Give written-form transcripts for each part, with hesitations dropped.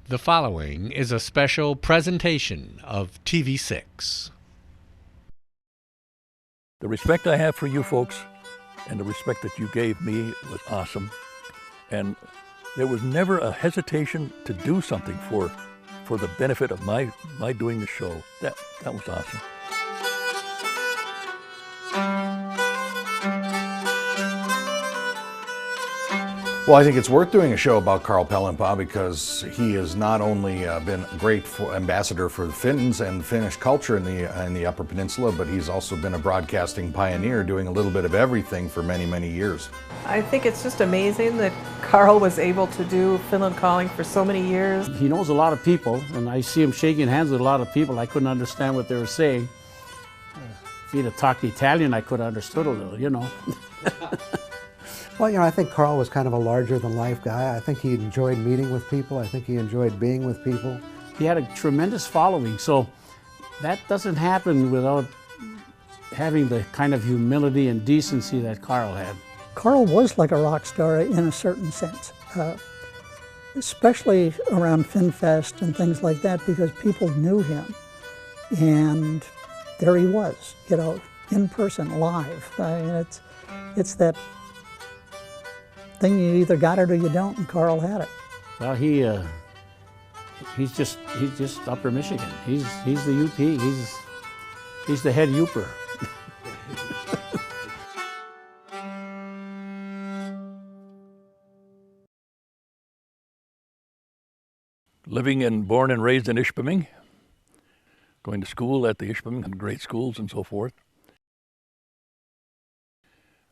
The following is a special presentation of TV6. The respect I have for you folks and the respect that you gave me was awesome. And there was never a hesitation to do something for the benefit of my doing the show. That was awesome. Well, I think it's worth doing a show about Carl Pellonpaa because he has not only been a great ambassador for the Finns and Finnish culture in the Upper Peninsula, but he's also been a broadcasting pioneer, doing a little bit of everything for many, many years. I think it's just amazing that Carl was able to do Finland Calling for so many years. He knows a lot of people, and I see him shaking hands with a lot of people. I couldn't understand what they were saying. If he'd have talked Italian, I could have understood a little, you know. Well, I think Carl was kind of a larger-than-life guy. I think he enjoyed meeting with people. I think he enjoyed being with people. He had a tremendous following, so that doesn't happen without having the kind of humility and decency that Carl had. Carl was like a rock star in a certain sense, especially around FinFest and things like that, because people knew him. And there he was, in person, live. I mean, it's that thing, you either got it or you don't, and Carl had it. Well, he's just Upper Michigan. He's the UP. He's the head Youper. Living and born and raised in Ishpeming, going to school at the Ishpeming and grade schools and so forth.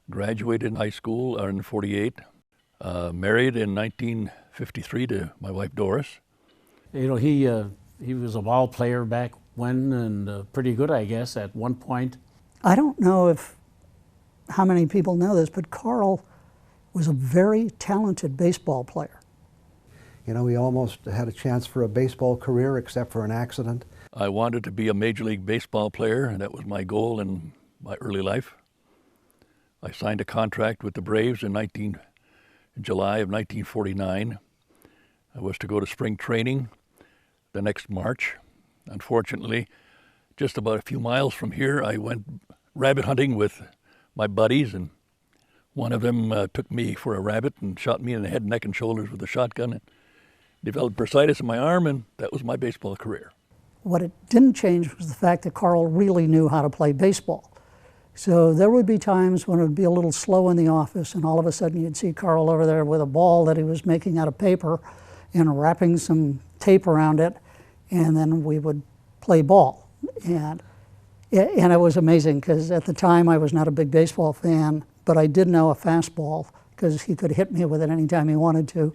Graduated in high school in '48. Married in 1953 to my wife Doris. He was a ball player back when, and pretty good, I guess, at one point. I don't know how many people know this, but Carl was a very talented baseball player. He almost had a chance for a baseball career except for an accident. I wanted to be a Major League Baseball player, and that was my goal in my early life. I signed a contract with the Braves in July of 1949. I was to go to spring training the next March. Unfortunately, just about a few miles from here, I went rabbit hunting with my buddies, and one of them took me for a rabbit and shot me in the head, neck, and shoulders with a shotgun and developed bursitis in my arm, and that was my baseball career. What it didn't change was the fact that Carl really knew how to play baseball. So there would be times when it would be a little slow in the office, and all of a sudden you'd see Carl over there with a ball that he was making out of paper and wrapping some tape around it, and then we would play ball. And it was amazing, because at the time I was not a big baseball fan, but I did know a fastball, because he could hit me with it anytime he wanted to.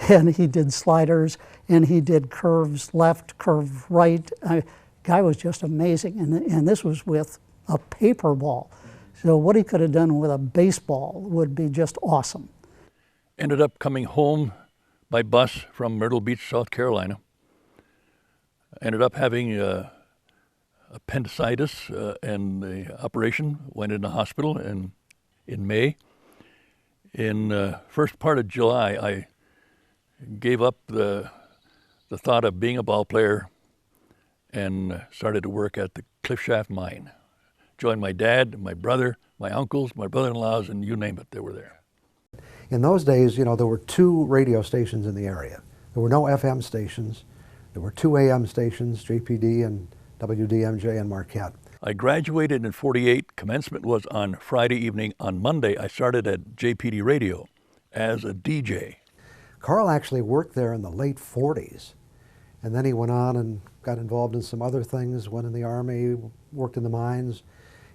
And he did sliders, and he did curves left, curve right. Guy was just amazing, and this was with a paper ball. So what he could have done with a baseball would be just awesome. Ended up coming home by bus from Myrtle Beach, South Carolina. Ended up having appendicitis and the operation. Went into hospital in May. In first part of July, I gave up the thought of being a ball player and started to work at the Cliff Shaft mine. Joined my dad, my brother, my uncles, my brother-in-laws, and you name it, they were there. In those days, there were 2 radio stations in the area. There were no FM stations. There were 2 AM stations, JPD and WDMJ in Marquette. I graduated in '48. Commencement was on Friday evening. On Monday, I started at JPD Radio as a DJ. Carl actually worked there in the late 40s. And then he went on and got involved in some other things, went in the Army, worked in the mines,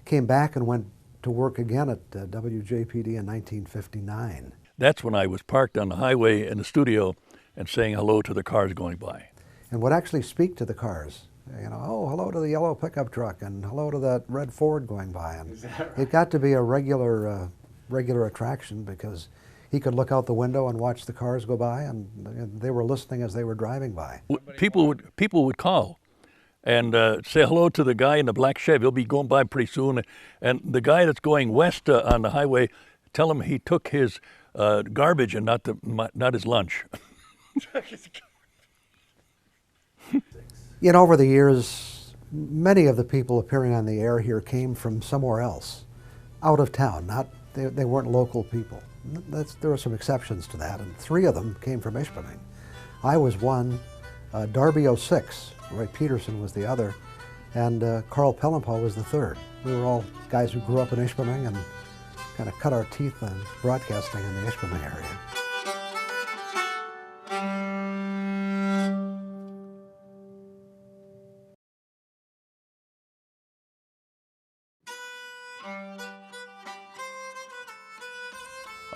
came back and went to work again at WJPD in 1959. That's when I was parked on the highway in the studio and saying hello to the cars going by. And would actually speak to the cars. Oh, hello to the yellow pickup truck, and hello to that red Ford going by. And Is that right? It got to be a regular attraction, because he could look out the window and watch the cars go by, and they were listening as they were driving by. People would call and say hello to the guy in the black Chevy. He'll be going by pretty soon. And the guy that's going west on the highway, tell him he took his garbage and not his lunch. You know, over the years, many of the people appearing on the air here came from somewhere else, out of town. They weren't local people. There were some exceptions to that, and 3 of them came from Ishpeming. I was one, Darby 06, Roy Peterson was the other, and Carl Pellonpaa was the 3rd. We were all guys who grew up in Ishpeming and kind of cut our teeth on broadcasting in the Ishpeming area.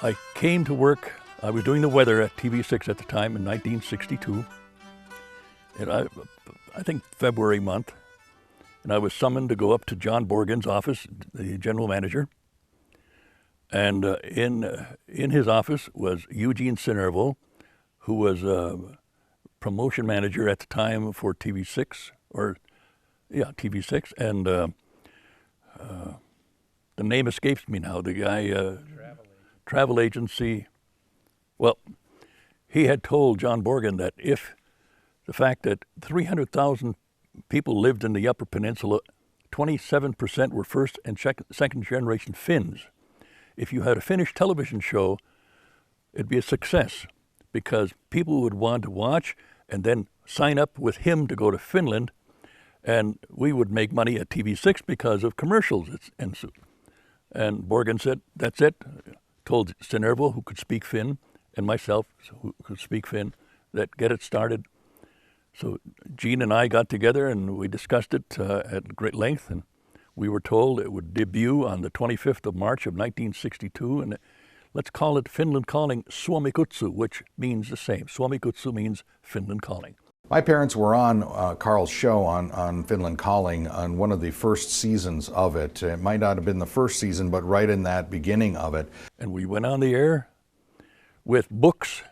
I came to work, I was doing the weather at TV6 at the time in 1962, and I think February month, and I was summoned to go up to John Borgen's office, the general manager, and in his office was Eugene Sinervo, who was a promotion manager at the time for TV6, TV6, and the name escapes me now, the guy, travel agency. Well, he had told John Borgen that if the fact that 300,000 people lived in the Upper Peninsula, 27% were first and second generation Finns. If you had a Finnish television show, it'd be a success because people would want to watch and then sign up with him to go to Finland, and we would make money at TV6 because of commercials. And Borgen said, that's it. Told Sinervo, who could speak Finn, and myself, who could speak Finn, that get it started. So Gene and I got together and we discussed it at great length, and we were told it would debut on the 25th of March of 1962, and let's call it Finland Calling Suomikutsu, which means the same. Suomikutsu means Finland Calling. My parents were on Carl's show on Finland Calling on one of the first seasons of it. It might not have been the first season, but right in that beginning of it. And we went on the air with books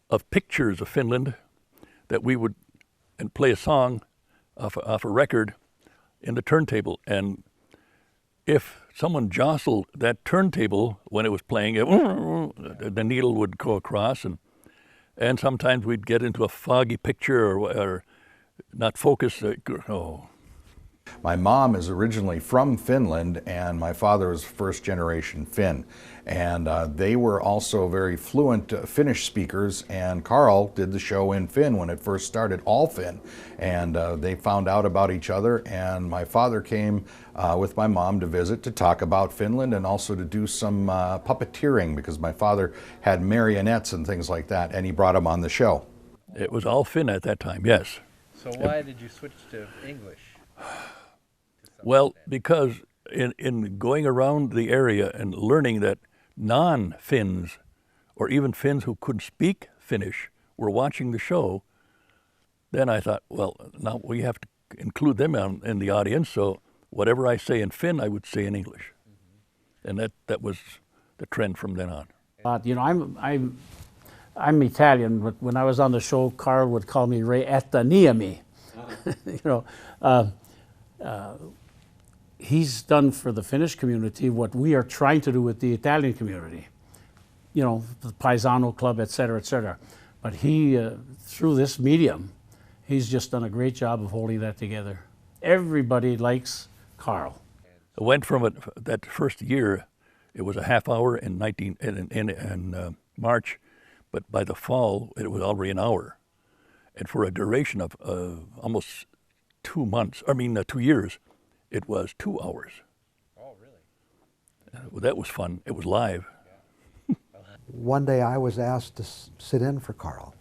of pictures of Finland that we would and play a song off a record in the turntable. And if someone jostled that turntable when it was playing, the needle would go across, and sometimes we'd get into a foggy picture or not focus. My mom is originally from Finland, and my father was first generation Finn. And they were also very fluent Finnish speakers, and Carl did the show in Finn when it first started, all Finn. And they found out about each other, and my father came with my mom to visit to talk about Finland and also to do some puppeteering, because my father had marionettes and things like that, and he brought them on the show. It was all Finn at that time, yes. So why did you switch to English? Well, because in going around the area and learning that non-Finns, or even Finns who couldn't speak Finnish, were watching the show, then I thought, well, now we have to include them in the audience, so whatever I say in Finn, I would say in English. And that was the trend from then on. You know, I'm Italian, but when I was on the show, Carl would call me Re Ettaniemi. You know, he's done for the Finnish community what we are trying to do with the Italian community. You know, the Paisano Club, et cetera, But he, through this medium, he's just done a great job of holding that together. Everybody likes Carl. It went from that first year, it was a half hour in March, but by the fall, it was already an hour. And for a duration of almost 2 months, 2 years, it was 2 hours. Oh, really? Well, that was fun. It was live. One day I was asked to sit in for Carl.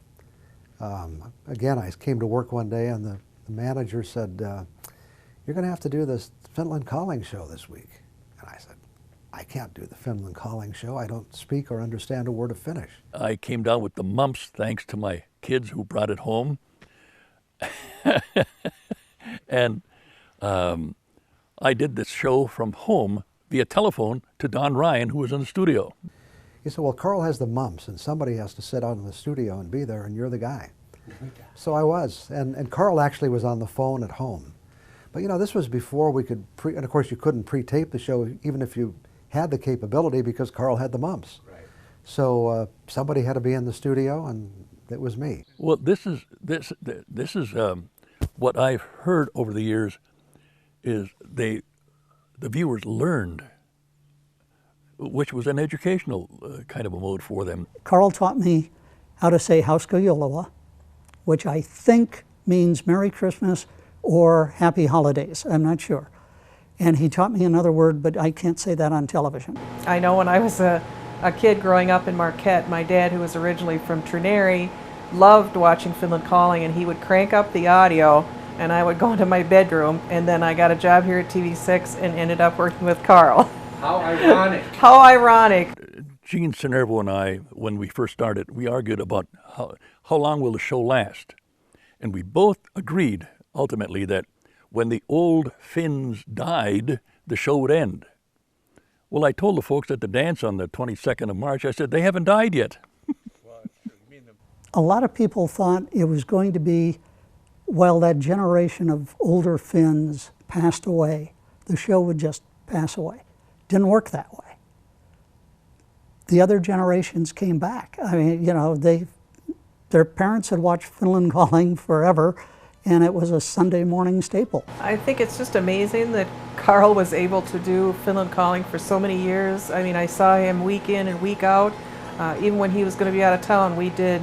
Again, I came to work one day and the manager said, you're going to have to do this Finland Calling show this week. And I said, I can't do the Finland Calling show. I don't speak or understand a word of Finnish. I came down with the mumps thanks to my kids who brought it home. And I did this show from home via telephone to Don Ryan, who was in the studio. He said, well, Carl has the mumps, and somebody has to sit out in the studio and be there, and you're the guy. So I was, and Carl actually was on the phone at home. But, you know, this was before we could, and of course you couldn't pre-tape the show even if you had the capability because Carl had the mumps. Right. So somebody had to be in the studio, and it was me. Well, this is what I've heard over the years is the viewers learned, which was an educational kind of a mode for them. Carl taught me how to say Hauska Joulua, which I think means Merry Christmas or Happy Holidays. I'm not sure. And he taught me another word, but I can't say that on television. I know when I was a kid growing up in Marquette, my dad, who was originally from Trineri, loved watching Finland Calling, and he would crank up the audio, and I would go into my bedroom, and then I got a job here at TV6 and ended up working with Carl. How ironic. How ironic. Gene Cinervo and I, when we first started, we argued about how long will the show last. And we both agreed, ultimately, that when the old Finns died, the show would end. Well, I told the folks at the dance on the 22nd of March, I said, they haven't died yet. A lot of people thought it was going to be, while that generation of older Finns passed away, the show would just pass away. Didn't work that way. The other generations came back. I mean, you know, their parents had watched Finland Calling forever, and it was a Sunday morning staple. I think it's just amazing that Carl was able to do Finland Calling for so many years. I mean, I saw him week in and week out. Even when he was going to be out of town, we did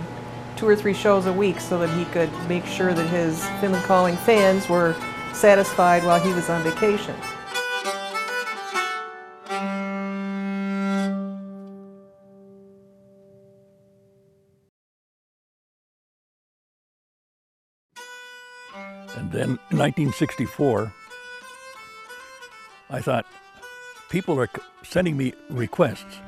2 or 3 shows a week so that he could make sure that his Finland Calling fans were satisfied while he was on vacation. And then in 1964, I thought, people are sending me requests.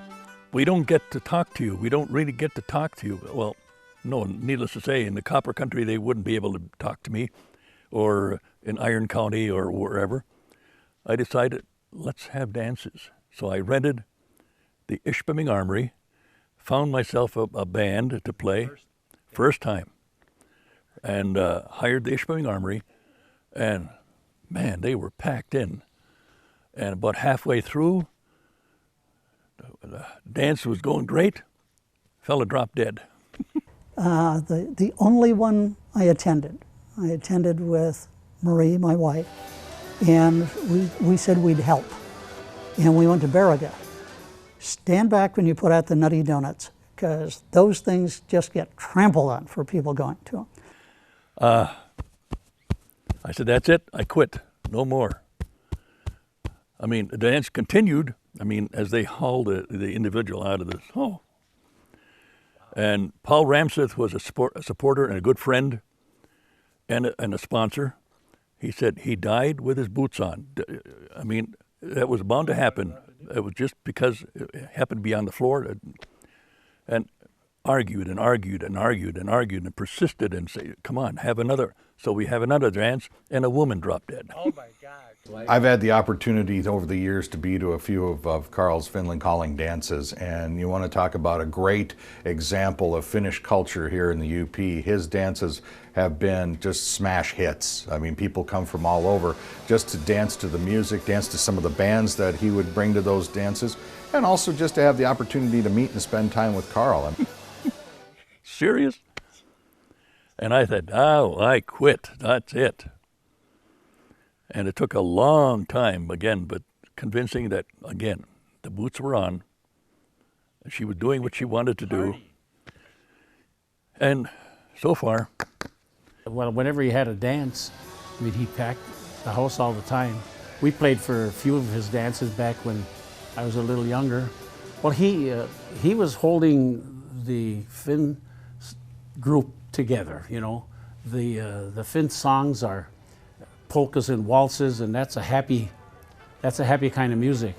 We don't get to talk to you. We don't really get to talk to you. Well, no, needless to say, in the copper country, they wouldn't be able to talk to me, or in Iron County or wherever. I decided, let's have dances. So I rented the Ishpeming Armory, found myself a band to play, first time, and hired the Ishpeming Armory, and man, they were packed in. And about halfway through, the dance was going great, fella dropped dead. The only one I attended with Marie, my wife, and we said we'd help. And we went to Beriga. Stand back when you put out the Nutty Donuts, because those things just get trampled on for people going to them. I said, that's it, I quit, no more. I mean, the dance continued, I mean, as they hauled the individual out of this. Oh. And Paul Ramseth was a supporter and a good friend and a sponsor. He said he died with his boots on. I mean, that was bound to happen. It was just because it happened to be on the floor, and argued and argued and argued and argued and persisted and said, come on, have another. So we have another dance, and a woman dropped dead. Oh my God. I've had the opportunity over the years to be to a few of Carl's Finland Calling dances, and you want to talk about a great example of Finnish culture here in the UP. His dances have been just smash hits. I mean, people come from all over just to dance to the music, dance to some of the bands that he would bring to those dances, and also just to have the opportunity to meet and spend time with Carl. Serious? And I said, oh, I quit, that's it. And it took a long time, again, but convincing that, again, the boots were on. She was doing what she wanted to do. And so far. Well, whenever he had a dance, I mean, he packed the house all the time. We played for a few of his dances back when I was a little younger. Well, he was holding the Finn group together, you know. The Finn songs are polkas and waltzes, and that's a happy kind of music.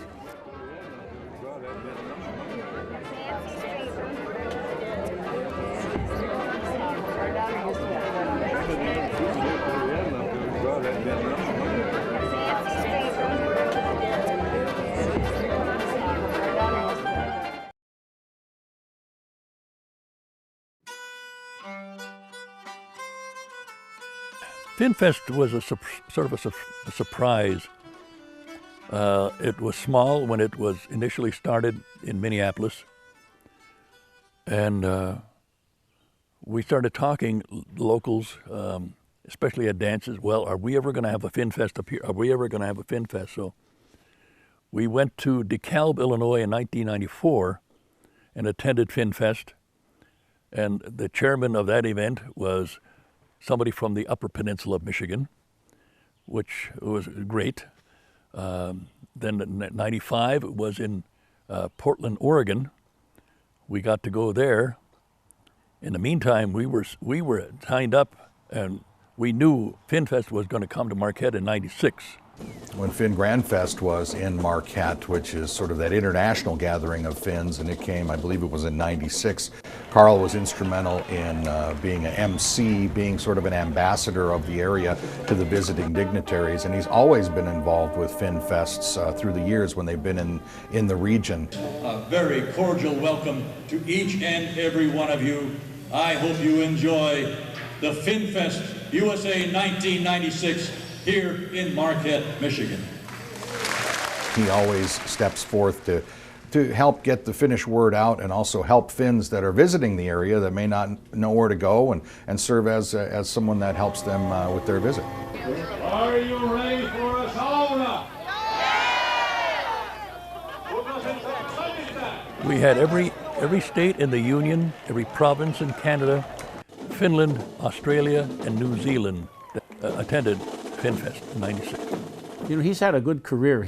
FinFest was a sort of a surprise. It was small when it was initially started in Minneapolis, and we started talking locals especially at dances. Well, are we ever going to have a Fin Fest up here? Are we ever going to have a Fin Fest? So we went to DeKalb, Illinois in 1994 and attended Fin Fest. And the chairman of that event was somebody from the Upper Peninsula of Michigan, which was great. Then 95 was in Portland, Oregon. We got to go there. In the meantime, we were signed up, and we knew FinFest was going to come to Marquette in '96. When Finn Grand Fest was in Marquette, which is sort of that international gathering of Finns, and it came, I believe it was in '96, Carl was instrumental in being an MC, being sort of an ambassador of the area to the visiting dignitaries, and he's always been involved with Finn Fests through the years when they've been in the region. A very cordial welcome to each and every one of you. I hope you enjoy the Finn Fest USA 1996 here in Marquette, Michigan. He always steps forth to help get the Finnish word out and also help Finns that are visiting the area that may not know where to go and serve as someone that helps them with their visit. Are you ready for a sauna? We had every state in the Union, every province in Canada, Finland, Australia, and New Zealand attended FinFest in '96. You know, he's had a good career.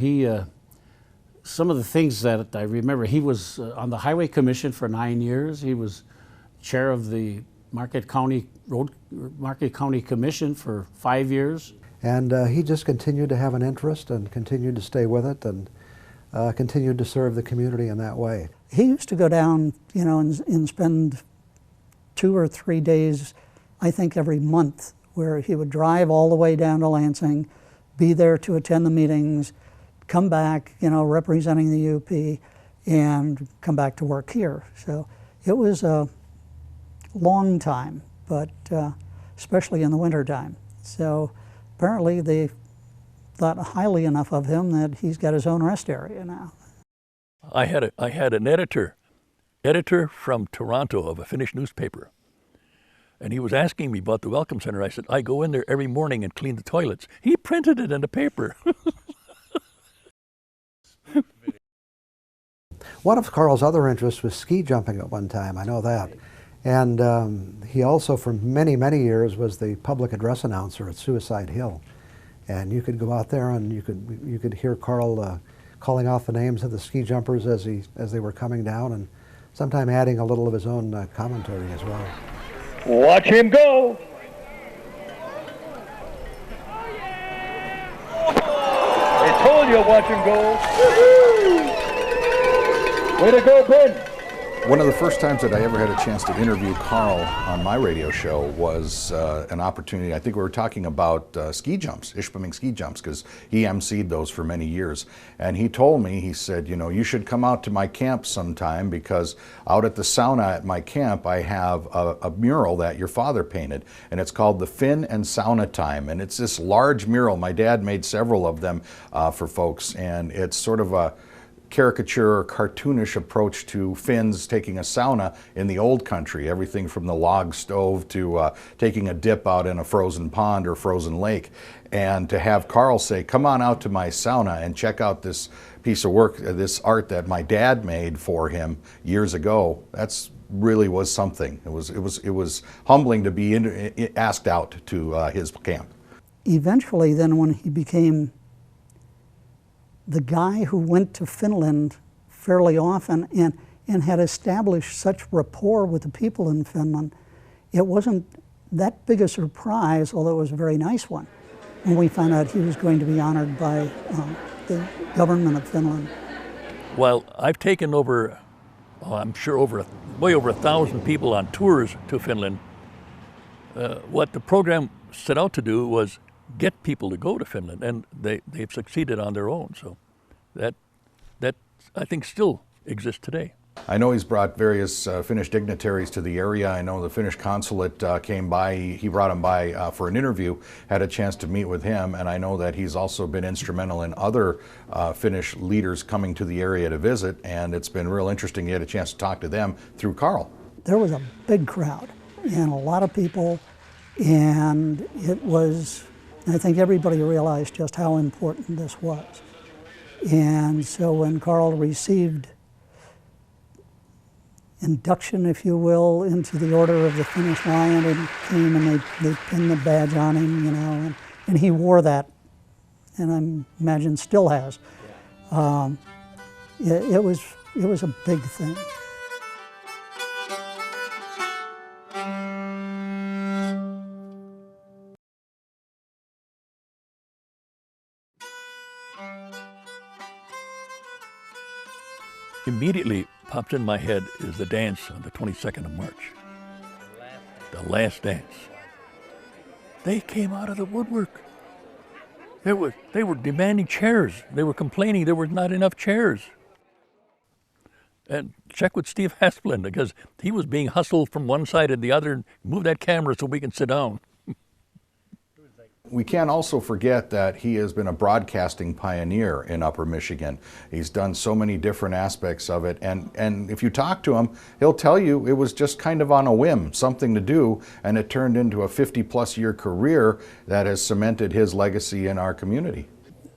Some of the things that I remember, he was on the Highway Commission for 9 years. He was chair of the Marquette County Commission for 5 years. And he just continued to have an interest and continued to stay with it and continued to serve the community in that way. He used to go down, you know, and spend 2 or 3 days, I think every month, where he would drive all the way down to Lansing, be there to attend the meetings, come back, you know, representing the UP, and come back to work here. So it was a long time, but especially in the wintertime. So apparently they thought highly enough of him that he's got his own rest area now. I had an editor from Toronto of a Finnish newspaper, and he was asking me about the Welcome Center. I said, I go in there every morning and clean the toilets. He printed it in the paper. One of Carl's other interests was ski jumping at one time, I know that. And he also, for many, many years, was the public address announcer at Suicide Hill. And you could go out there and you could hear Carl calling off the names of the ski jumpers as they were coming down, and sometime adding a little of his own commentary as well. Watch him go! I told you, watch him go! Way to go, Ben! One of the first times that I ever had a chance to interview Carl on my radio show was an opportunity. I think we were talking about ski jumps, Ishpeming ski jumps, because he emceed those for many years. And he told me, he said, you know, you should come out to my camp sometime, because out at the sauna at my camp I have a mural that your father painted, and it's called the Fin and Sauna Time. And it's this large mural. My dad made several of them for folks, and it's sort of a caricature or cartoonish approach to Finns taking a sauna in the old country, everything from the log stove to taking a dip out in a frozen pond or frozen lake. And to have Carl say, come on out to my sauna and check out this piece of work, this art that my dad made for him years ago, that's really was something. It was humbling to be asked out to his camp. Eventually then, when he became the guy who went to Finland fairly often and had established such rapport with the people in Finland, it wasn't that big a surprise, although it was a very nice one, when we found out he was going to be honored by the government of Finland. Well, I've taken over, I'm sure way over 1,000 people on tours to Finland. What the program set out to do was get people to go to Finland, and they've succeeded on their own. So that I think still exists today. I know he's brought various Finnish dignitaries to the area. I know the Finnish consulate came by. He brought him by for an interview, had a chance to meet with him, and I know that he's also been instrumental in other Finnish leaders coming to the area to visit, and it's been real interesting to get a chance to talk to them through Carl. There was a big crowd and a lot of people And it was, I think everybody realized just how important this was. And so when Carl received induction, if you will, into the Order of the Finnish Lion, and came and they pinned the badge on him, you know, and he wore that, and I imagine still has. It was a big thing. Immediately popped in my head is the dance on the 22nd of March. The last dance. They came out of the woodwork. They were demanding chairs. They were complaining there were not enough chairs. And check with Steve Hasplin, because he was being hustled from one side to the other. Move that camera so we can sit down. We can't also forget that he has been a broadcasting pioneer in Upper Michigan. He's done so many different aspects of it, and if you talk to him, he'll tell you it was just kind of on a whim, something to do, and it turned into a 50-plus year career that has cemented his legacy in our community.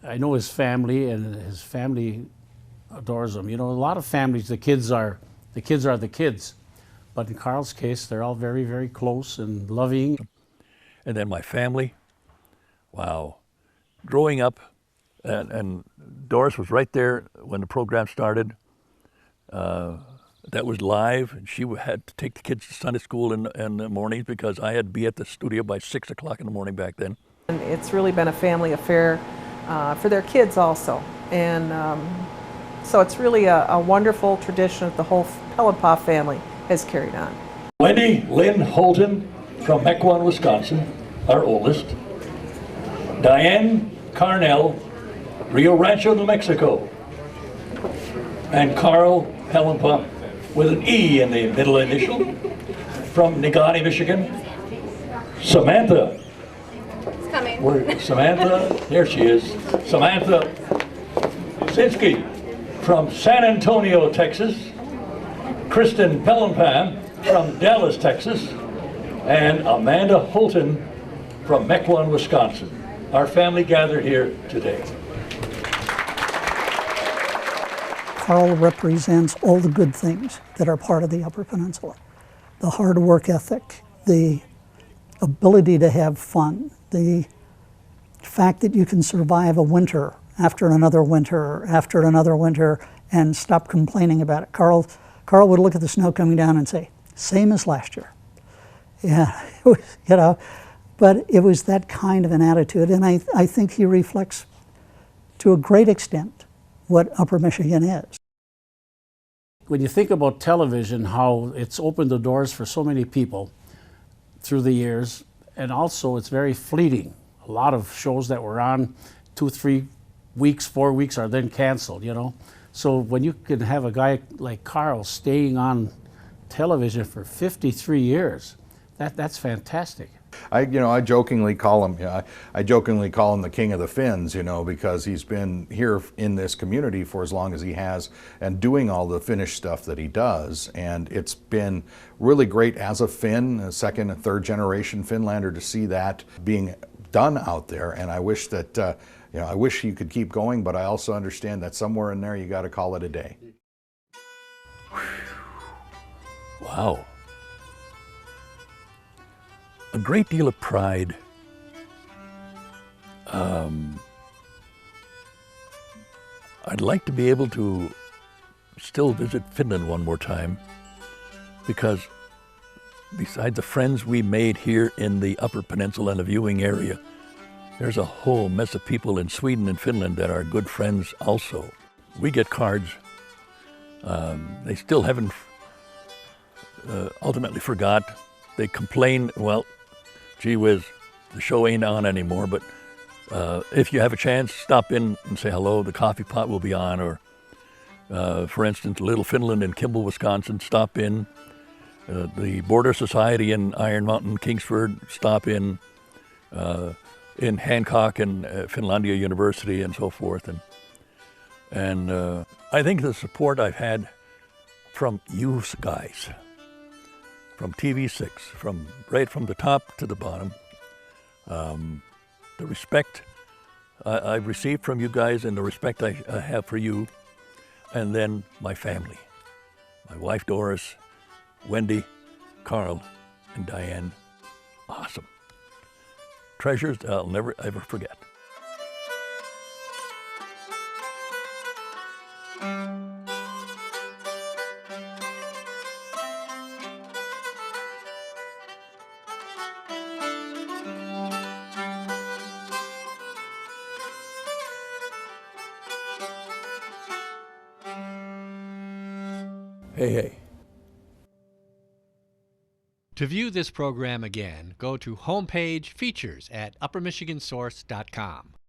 I know his family, and his family adores him. You know, a lot of families, the kids are the kids, but in Carl's case, they're all very, very close and loving. And then my family. Wow. Growing up, and Doris was right there when the program started. That was live, and she had to take the kids to Sunday school in the mornings because I had to be at the studio by 6 o'clock in the morning back then. And it's really been a family affair for their kids also. And so it's really a wonderful tradition that the whole Pellonpaa family has carried on. Wendy Lynn Holton from Mequon, Wisconsin, our oldest. Diane Carnell, Rio Rancho, New Mexico. And Carl Pellonpaa, with an E in the middle initial, from Negaunee, Michigan. Samantha. It's coming. Samantha, there she is. Samantha Sinsky from San Antonio, Texas. Kristen Pellonpaa from Dallas, Texas. And Amanda Holton from Mequon, Wisconsin. Our family gathered here today. Carl represents all the good things that are part of the Upper Peninsula. The hard work ethic, the ability to have fun, the fact that you can survive a winter after another winter after another winter and stop complaining about it. Carl would look at the snow coming down and say, same as last year. Yeah, you know. But it was that kind of an attitude, and I think he reflects, to a great extent, what Upper Michigan is. When you think about television, how it's opened the doors for so many people through the years, and also it's very fleeting. A lot of shows that were on 2, 3 weeks, 4 weeks are then canceled, you know. So when you can have a guy like Carl staying on television for 53 years, that's fantastic. I jokingly call him, I jokingly call him the king of the Finns, you know, because he's been here in this community for as long as he has and doing all the Finnish stuff that he does. And it's been really great as a Finn, a second and third generation Finlander, to see that being done out there. And I wish that, I wish you could keep going, but I also understand that somewhere in there you got to call it a day. Wow. A great deal of pride. I'd like to be able to still visit Finland one more time, because besides the friends we made here in the Upper Peninsula and the viewing area, there's a whole mess of people in Sweden and Finland that are good friends also. We get cards. They still haven't ultimately forgot. They complain, well, gee whiz, the show ain't on anymore, but if you have a chance, stop in and say hello. The coffee pot will be on, or for instance, Little Finland in Kimball, Wisconsin, stop in. The Border Society in Iron Mountain, Kingsford, stop in Hancock and Finlandia University and so forth. And I think the support I've had from you guys from TV6, right from the top to the bottom. The respect I've received from you guys and the respect I have for you, and then my family. My wife Doris, Wendy, Carl, and Diane. Awesome. Treasures I'll never ever forget. Hey, hey. To view this program again, go to Homepage Features at uppermichigansource.com.